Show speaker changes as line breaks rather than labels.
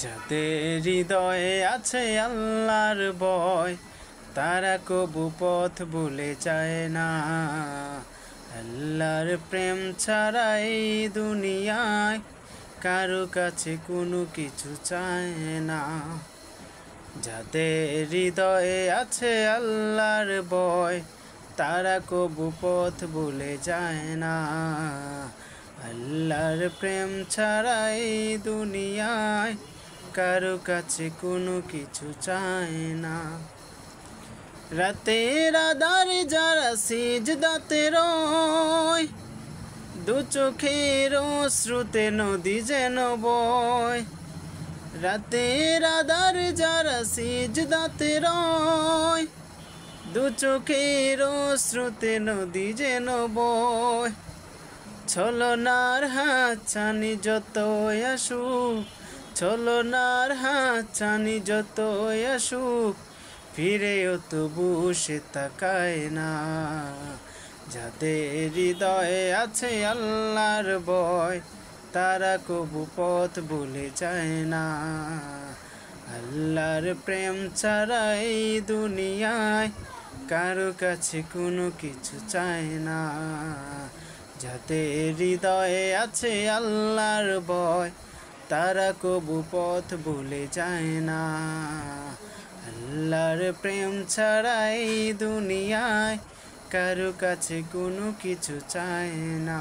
যাদের হৃদয়ে আছে আল্লাহর ভয়, তারা কবু পথ ভুলে যায় না। আল্লাহর প্রেম ছাড়া এই দুনিয়ায় কারো কাছে কোনো কিছু চায় না। যাদের হৃদয়ে আছে আল্লাহর ভয়, তারা কবু পথ ভুলে যায় না। আল্লাহর প্রেম ছাড়া এই দুনিয়ায় কারো কাছে কোনো কিছু চায় না। রাতের আধারে যারা সিজদাতে রয়, দু চোখের শ্রুতে নদী যেন বয়। রাতের আধারে যারা সিজদাতে রয়, দু চোখের শ্রুতে নদী যেন বয়। ছলনার হাত ছানি যতই আসুক, ছলনার হাত ছানি যতই আসুক, ফিরেও তবু সে তাকায় না। যাদের হৃদয়ে আছে আল্লাহর ভয়, তারা কবু পথ ভুলে যায় না। আল্লাহর প্রেম ছাড়া এই দুনিয়ায় কারো কাছে কোনো কিছু চায় না। যাদের হৃদয়ে আছে আল্লাহর ভয়, তারা কবু পথ ভুলে যায় না। আল্লাহর প্রেম ছাড়া এই দুনিয়ায় কারো কাছে কোনো কিছু চায় না।